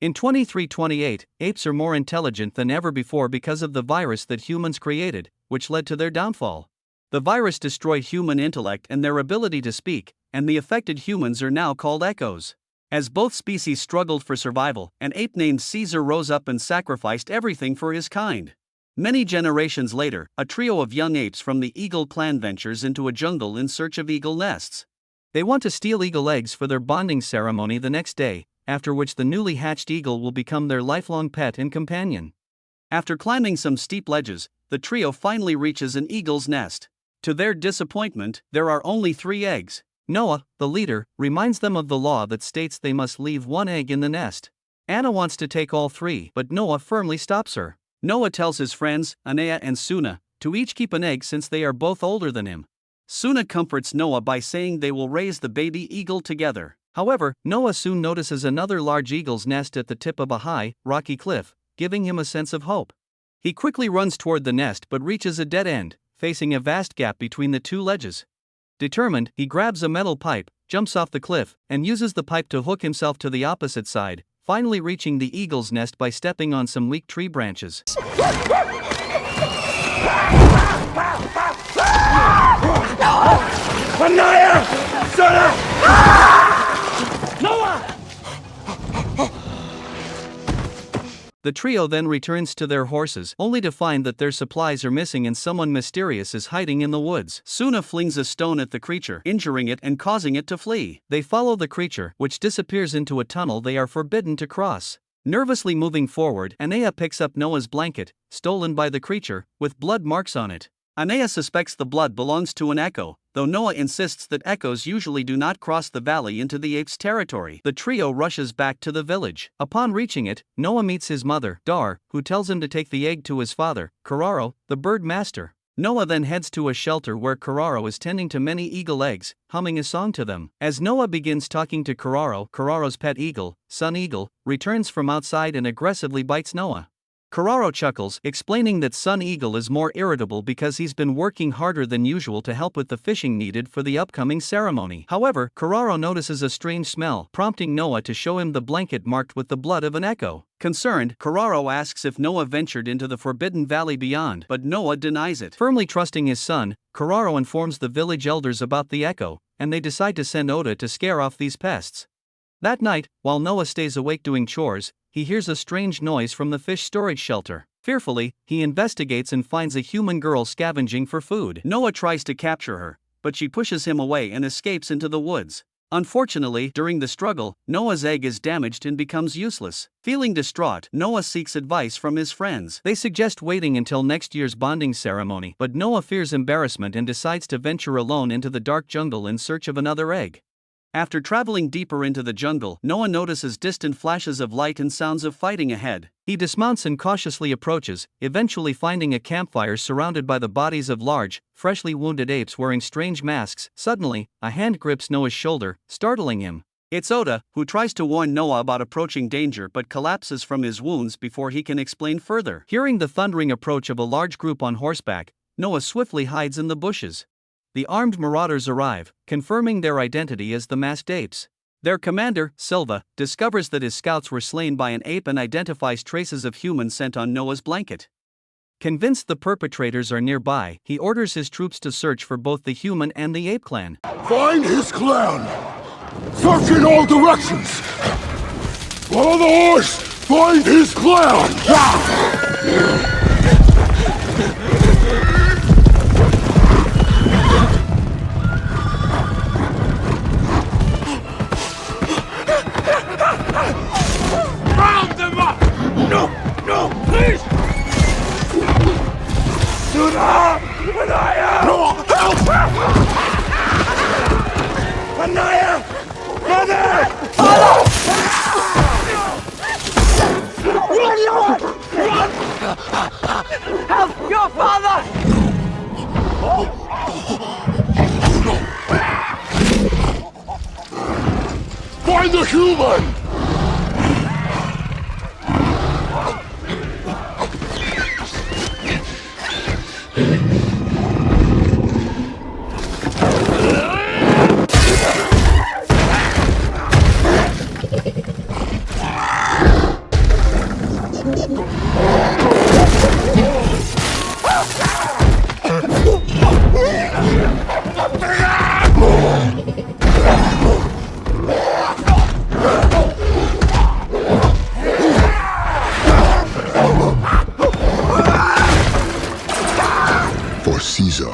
In 2328, apes are more intelligent than ever before because of the virus that humans created, which led to their downfall. The virus destroyed human intellect and their ability to speak, and the affected humans are now called echoes. As both species struggled for survival, an ape named Caesar rose up and sacrificed everything for his kind. Many generations later, a trio of young apes from the eagle clan ventures into a jungle in search of eagle nests. They want to steal eagle eggs for their bonding ceremony the next day, after which the newly hatched eagle will become their lifelong pet and companion. After climbing some steep ledges, the trio finally reaches an eagle's nest. To their disappointment, there are only 3 eggs. Noah, the leader, reminds them of the law that states they must leave 1 egg in the nest. Anna wants to take all 3, but Noah firmly stops her. Noah tells his friends, Anea and Suna, to each keep an egg since they are both older than him. Suna comforts Noah by saying they will raise the baby eagle together. However, Noah soon notices another large eagle's nest at the tip of a high, rocky cliff, giving him a sense of hope. He quickly runs toward the nest but reaches a dead end, facing a vast gap between the 2 ledges. Determined, he grabs a metal pipe, jumps off the cliff, and uses the pipe to hook himself to the opposite side, finally reaching the eagle's nest by stepping on some weak tree branches. The trio then returns to their horses, only to find that their supplies are missing and someone mysterious is hiding in the woods. Suna flings a stone at the creature, injuring it and causing it to flee. They follow the creature, which disappears into a tunnel they are forbidden to cross. Nervously moving forward, Anea picks up Noah's blanket, stolen by the creature, with blood marks on it. Anea suspects the blood belongs to an echo, though Noah insists that echoes usually do not cross the valley into the apes' territory. The trio rushes back to the village. Upon reaching it, Noah meets his mother, Dar, who tells him to take the egg to his father, Kararo, the bird master. Noah then heads to a shelter where Kararo is tending to many eagle eggs, humming a song to them. As Noah begins talking to Kararo, Kararo's pet eagle, Sun Eagle, returns from outside and aggressively bites Noah. Kararo chuckles, explaining that Sun Eagle is more irritable because he's been working harder than usual to help with the fishing needed for the upcoming ceremony. However, Kararo notices a strange smell, prompting Noah to show him the blanket marked with the blood of an echo. Concerned, Kararo asks if Noah ventured into the Forbidden Valley beyond, but Noah denies it. Firmly trusting his son, Kararo informs the village elders about the echo, and they decide to send Oda to scare off these pests. That night, while Noah stays awake doing chores, he hears a strange noise from the fish storage shelter. Fearfully, he investigates and finds a human girl scavenging for food. Noah tries to capture her, but she pushes him away and escapes into the woods. Unfortunately, during the struggle, Noah's egg is damaged and becomes useless. Feeling distraught, Noah seeks advice from his friends. They suggest waiting until next year's bonding ceremony, but Noah fears embarrassment and decides to venture alone into the dark jungle in search of another egg. After traveling deeper into the jungle, Noah notices distant flashes of light and sounds of fighting ahead. He dismounts and cautiously approaches, eventually finding a campfire surrounded by the bodies of large, freshly wounded apes wearing strange masks. Suddenly, a hand grips Noah's shoulder, startling him. It's Oda, who tries to warn Noah about approaching danger but collapses from his wounds before he can explain further. Hearing the thundering approach of a large group on horseback, Noah swiftly hides in the bushes. The armed marauders arrive, confirming their identity as the masked apes. Their commander, Silva, discovers that his scouts were slain by an ape and identifies traces of human scent on Noah's blanket. Convinced the perpetrators are nearby, he orders his troops to search for both the human and the ape clan. Find his clan! Search in all directions! Follow the horse! Find his clan! Round them up! No, please! Suna! Anaya! No, help! Anaya! Mother! Father! Run! Help your father! Find the human! For Caesar.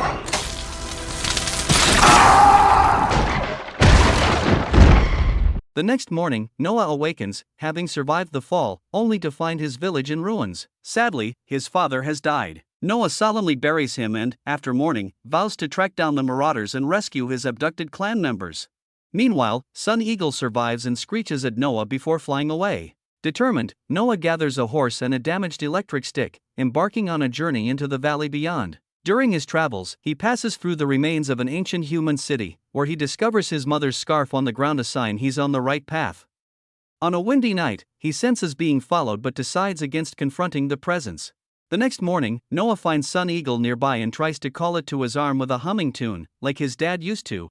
The next morning, Noah awakens, having survived the fall, only to find his village in ruins. Sadly, his father has died. Noah solemnly buries him and, after mourning, vows to track down the marauders and rescue his abducted clan members. Meanwhile, Sun Eagle survives and screeches at Noah before flying away. Determined, Noah gathers a horse and a damaged electric stick, embarking on a journey into the valley beyond. During his travels, he passes through the remains of an ancient human city, where he discovers his mother's scarf on the ground, a sign he's on the right path. On a windy night, he senses being followed but decides against confronting the presence. The next morning, Noah finds Sun Eagle nearby and tries to call it to his arm with a humming tune, like his dad used to.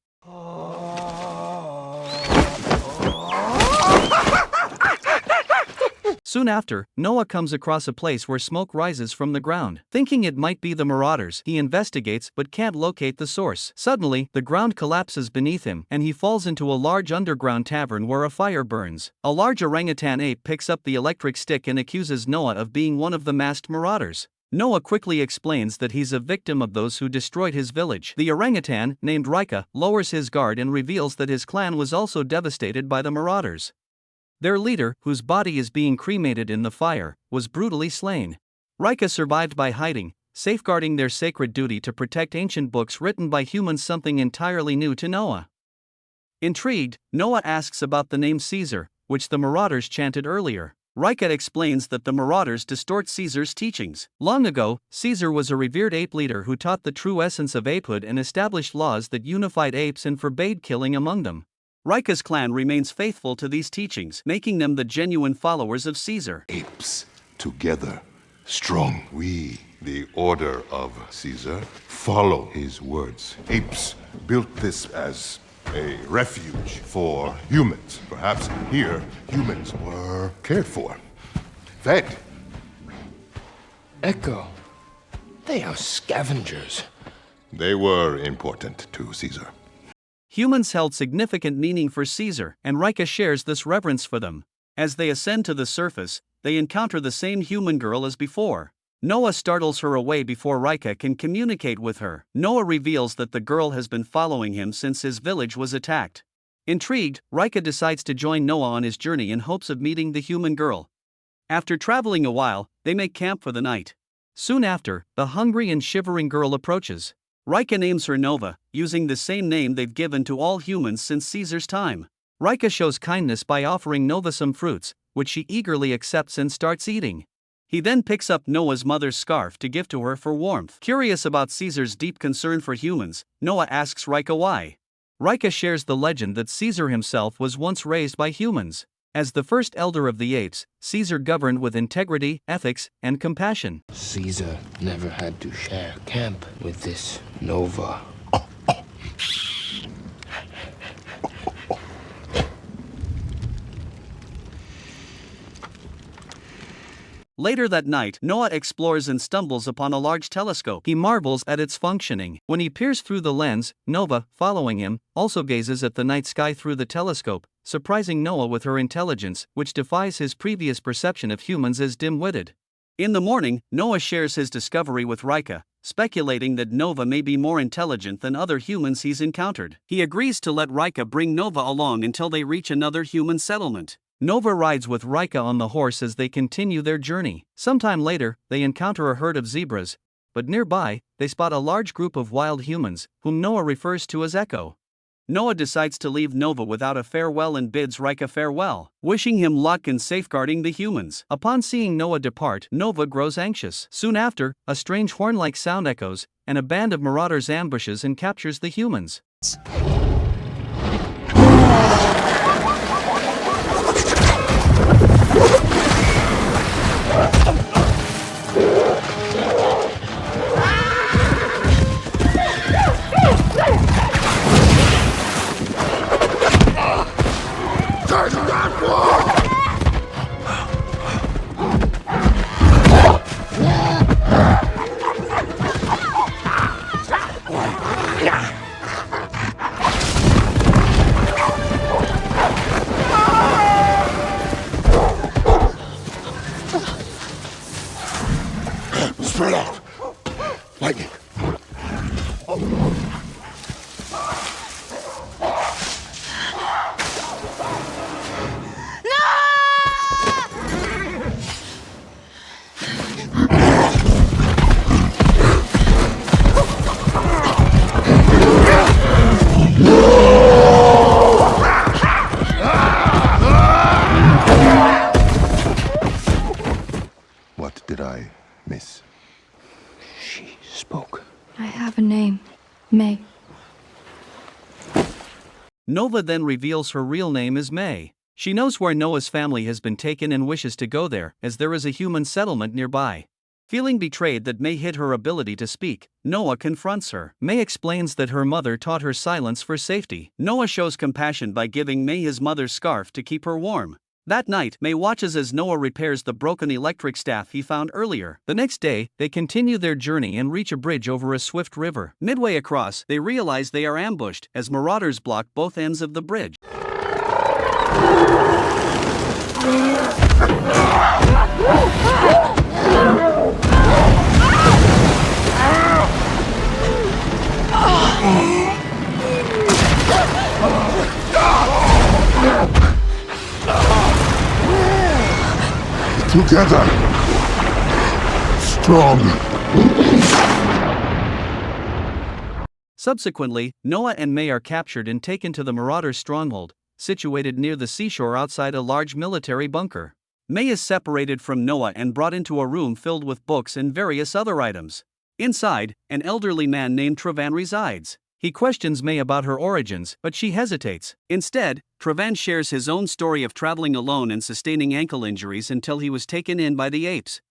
Soon after, Noah comes across a place where smoke rises from the ground. Thinking it might be the marauders, he investigates but can't locate the source. Suddenly, the ground collapses beneath him and he falls into a large underground tavern where a fire burns. A large orangutan ape picks up the electric stick and accuses Noah of being one of the masked marauders. Noah quickly explains that he's a victim of those who destroyed his village. The orangutan, named Rika, lowers his guard and reveals that his clan was also devastated by the marauders. Their leader, whose body is being cremated in the fire, was brutally slain. Rika survived by hiding, safeguarding their sacred duty to protect ancient books written by humans, something entirely new to Noah. Intrigued, Noah asks about the name Caesar, which the marauders chanted earlier. Rika explains that the marauders distort Caesar's teachings. Long ago, Caesar was a revered ape leader who taught the true essence of apehood and established laws that unified apes and forbade killing among them. Rika's clan remains faithful to these teachings, making them the genuine followers of Caesar. Apes, together, strong. We, the order of Caesar, follow his words. Apes built this as a refuge for humans. Perhaps here, humans were cared for, fed. Echo, they are scavengers. They were important to Caesar. Humans held significant meaning for Caesar, and Rika shares this reverence for them. As they ascend to the surface, they encounter the same human girl as before. Noah startles her away before Rika can communicate with her. Noah reveals that the girl has been following him since his village was attacked. Intrigued, Rika decides to join Noah on his journey in hopes of meeting the human girl. After traveling a while, they make camp for the night. Soon after, the hungry and shivering girl approaches. Rika names her Nova, using the same name they've given to all humans since Caesar's time. Rika shows kindness by offering Nova some fruits, which she eagerly accepts and starts eating. He then picks up Noah's mother's scarf to give to her for warmth. Curious about Caesar's deep concern for humans, Noah asks Rika why. Rika shares the legend that Caesar himself was once raised by humans. As the first elder of the apes, Caesar governed with integrity, ethics, and compassion. Caesar never had to share camp with this Nova. Later that night, Noah explores and stumbles upon a large telescope. He marvels at its functioning. When he peers through the lens, Nova, following him, also gazes at the night sky through the telescope, surprising Noah with her intelligence, which defies his previous perception of humans as dim-witted. In the morning, Noah shares his discovery with Rika, speculating that Nova may be more intelligent than other humans he's encountered. He agrees to let Rika bring Nova along until they reach another human settlement. Nova rides with Rika on the horse as they continue their journey. Sometime later, they encounter a herd of zebras, but nearby, they spot a large group of wild humans, whom Noah refers to as Echo. Noah decides to leave Nova without a farewell and bids Rika farewell, wishing him luck in safeguarding the humans. Upon seeing Noah depart, Nova grows anxious. Soon after, a strange horn-like sound echoes, and a band of marauders ambushes and captures the humans. Spread out! Lightning! What did I miss? She spoke. I have a name. May. Nova then reveals her real name is May. She knows where Noah's family has been taken and wishes to go there, as there is a human settlement nearby. Feeling betrayed that May hid her ability to speak, Noah confronts her. May explains that her mother taught her silence for safety. Noah shows compassion by giving May his mother's scarf to keep her warm. That night, May watches as Noah repairs the broken electric staff he found earlier. The next day, they continue their journey and reach a bridge over a swift river. Midway across, they realize they are ambushed, as marauders block both ends of the bridge. Together! Strong! Subsequently, Noah and May are captured and taken to the Marauder stronghold, situated near the seashore outside a large military bunker. May is separated from Noah and brought into a room filled with books and various other items. Inside, an elderly man named Travan resides. He questions May about her origins, but she hesitates. Instead, Travan shares his own story of traveling alone and sustaining ankle injuries until he was taken in by the apes.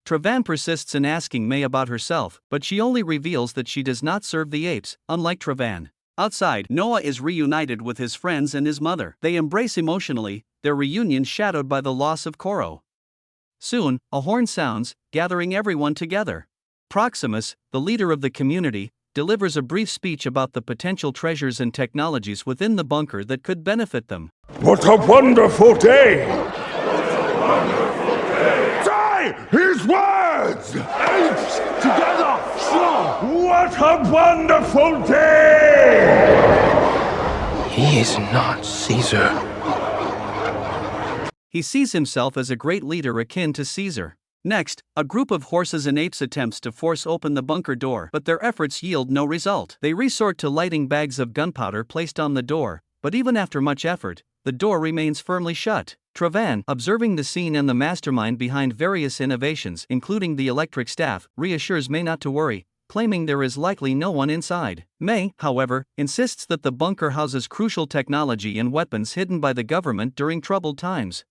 Travan persists in asking May about herself, but she only reveals that she does not serve the apes, unlike Travan. Outside, Noah is reunited with his friends and his mother. They embrace emotionally, their reunion shadowed by the loss of Koro. Soon, a horn sounds, gathering everyone together. Proximus, the leader of the community, delivers a brief speech about the potential treasures and technologies within the bunker that could benefit them. What a wonderful day! Say his words! Apes together, strong! What a wonderful day! He is not Caesar. He sees himself as a great leader akin to Caesar. Next, a group of horses and apes attempts to force open the bunker door, but their efforts yield no result. They resort to lighting bags of gunpowder placed on the door, but even after much effort, the door remains firmly shut. Travan, observing the scene and the mastermind behind various innovations, including the electric staff, reassures May not to worry, claiming there is likely no one inside. May, however, insists that the bunker houses crucial technology and weapons hidden by the government during troubled times.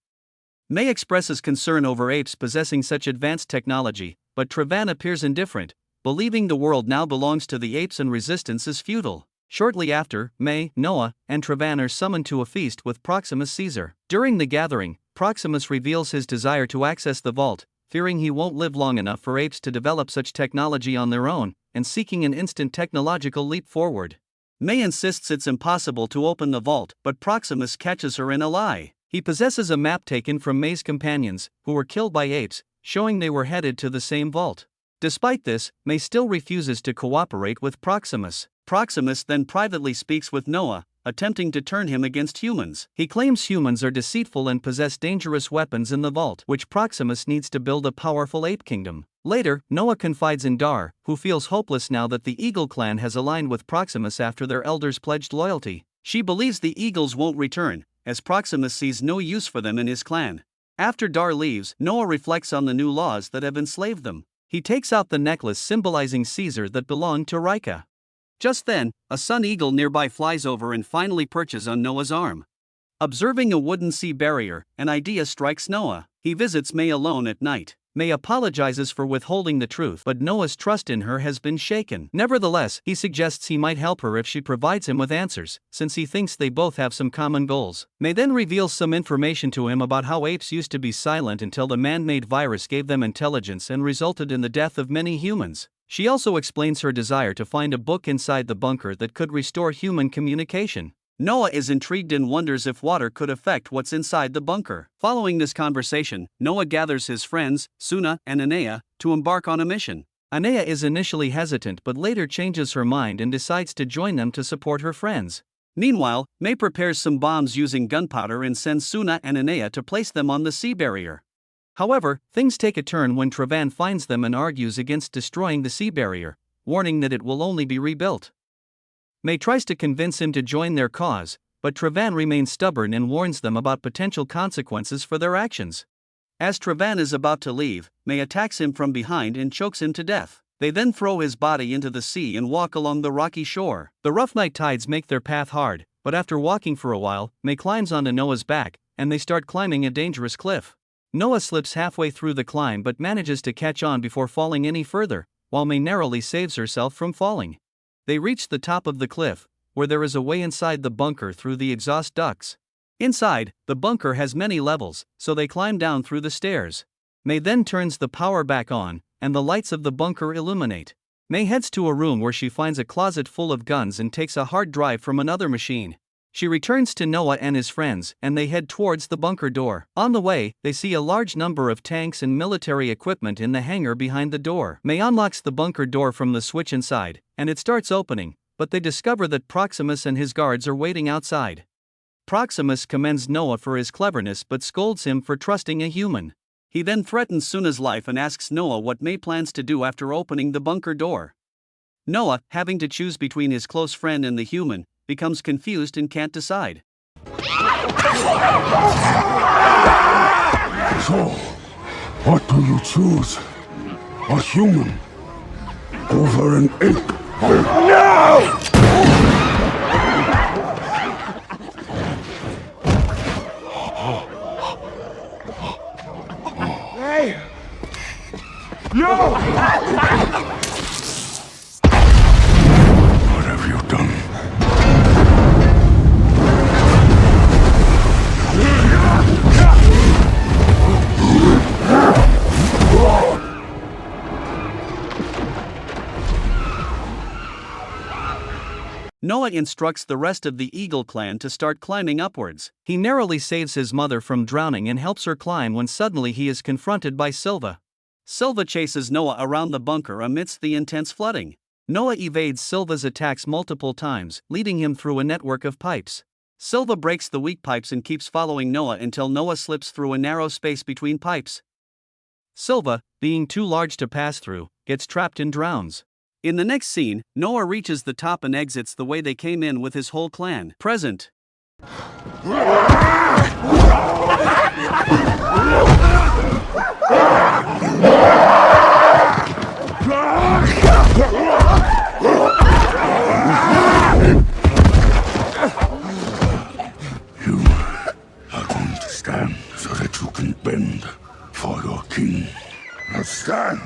May expresses concern over apes possessing such advanced technology, but Travan appears indifferent, believing the world now belongs to the apes and resistance is futile. Shortly after, May, Noah, and Travan are summoned to a feast with Proximus Caesar. During the gathering, Proximus reveals his desire to access the vault, fearing he won't live long enough for apes to develop such technology on their own, and seeking an instant technological leap forward. May insists it's impossible to open the vault, but Proximus catches her in a lie. He possesses a map taken from May's companions, who were killed by apes, showing they were headed to the same vault. Despite this, May still refuses to cooperate with Proximus. Proximus then privately speaks with Noah, attempting to turn him against humans. He claims humans are deceitful and possess dangerous weapons in the vault, which Proximus needs to build a powerful ape kingdom. Later, Noah confides in Dar, who feels hopeless now that the Eagle clan has aligned with Proximus after their elders pledged loyalty. She believes the Eagles won't return, as Proximus sees no use for them in his clan. After Dar leaves, Noah reflects on the new laws that have enslaved them. He takes out the necklace symbolizing Caesar that belonged to Rika. Just then, a sun eagle nearby flies over and finally perches on Noah's arm. Observing a wooden sea barrier, an idea strikes Noah. He visits May alone at night. May apologizes for withholding the truth, but Noah's trust in her has been shaken. Nevertheless, he suggests he might help her if she provides him with answers, since he thinks they both have some common goals. May then reveals some information to him about how apes used to be silent until the man-made virus gave them intelligence and resulted in the death of many humans. She also explains her desire to find a book inside the bunker that could restore human communication. Noah is intrigued and wonders if water could affect what's inside the bunker. Following this conversation, Noah gathers his friends, Suna and Anea, to embark on a mission. Anea is initially hesitant but later changes her mind and decides to join them to support her friends. Meanwhile, May prepares some bombs using gunpowder and sends Suna and Anea to place them on the sea barrier. However, things take a turn when Travan finds them and argues against destroying the sea barrier, warning that it will only be rebuilt. May tries to convince him to join their cause, but Travan remains stubborn and warns them about potential consequences for their actions. As Travan is about to leave, May attacks him from behind and chokes him to death. They then throw his body into the sea and walk along the rocky shore. The rough night tides make their path hard, but after walking for a while, May climbs onto Noah's back, and they start climbing a dangerous cliff. Noah slips halfway through the climb but manages to catch on before falling any further, while May narrowly saves herself from falling. They reach the top of the cliff, where there is a way inside the bunker through the exhaust ducts. Inside, the bunker has many levels, so they climb down through the stairs. May then turns the power back on, and the lights of the bunker illuminate. May heads to a room where she finds a closet full of guns and takes a hard drive from another machine. She returns to Noah and his friends, and they head towards the bunker door. On the way, they see a large number of tanks and military equipment in the hangar behind the door. May unlocks the bunker door from the switch inside, and it starts opening, but they discover that Proximus and his guards are waiting outside. Proximus commends Noah for his cleverness but scolds him for trusting a human. He then threatens Suna's life and asks Noah what May plans to do after opening the bunker door. Noah, having to choose between his close friend and the human, becomes confused and can't decide. So, what do you choose? A human over an ape? No! Hey! No! What have you done? Noah instructs the rest of the Eagle clan to start climbing upwards. He narrowly saves his mother from drowning and helps her climb when suddenly he is confronted by Silva. Silva chases Noah around the bunker amidst the intense flooding. Noah evades Silva's attacks multiple times, leading him through a network of pipes. Silva breaks the weak pipes and keeps following Noah until Noah slips through a narrow space between pipes. Silva, being too large to pass through, gets trapped and drowns. In the next scene, Noah reaches the top and exits the way they came in with his whole clan present. You are going to stand so that you can bend for your king. Now stand!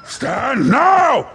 Stand now!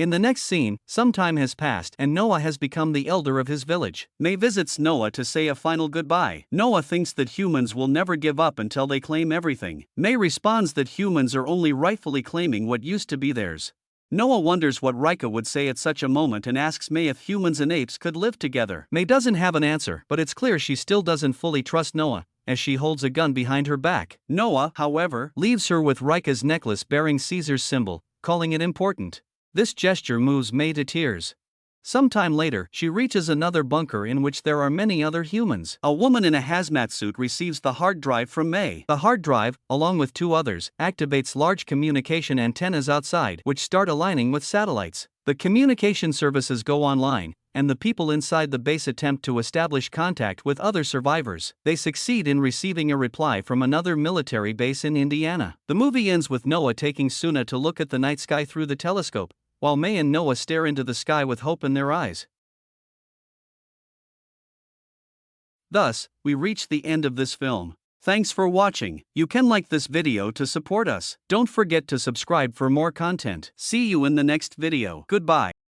In the next scene, some time has passed and Noah has become the elder of his village. May visits Noah to say a final goodbye. Noah thinks that humans will never give up until they claim everything. May responds that humans are only rightfully claiming what used to be theirs. Noah wonders what Rika would say at such a moment and asks May if humans and apes could live together. May doesn't have an answer, but it's clear she still doesn't fully trust Noah, as she holds a gun behind her back. Noah, however, leaves her with Rika's necklace bearing Caesar's symbol, calling it important. This gesture moves May to tears. Sometime later, she reaches another bunker in which there are many other humans. A woman in a hazmat suit receives the hard drive from May. The hard drive, along with two others, activates large communication antennas outside, which start aligning with satellites. The communication services go online, and the people inside the base attempt to establish contact with other survivors. They succeed in receiving a reply from another military base in Indiana. The movie ends with Noah taking Suna to look at the night sky through the telescope, while May and Noah stare into the sky with hope in their eyes. Thus, we reach the end of this film. Thanks for watching. You can like this video to support us. Don't forget to subscribe for more content. See you in the next video. Goodbye.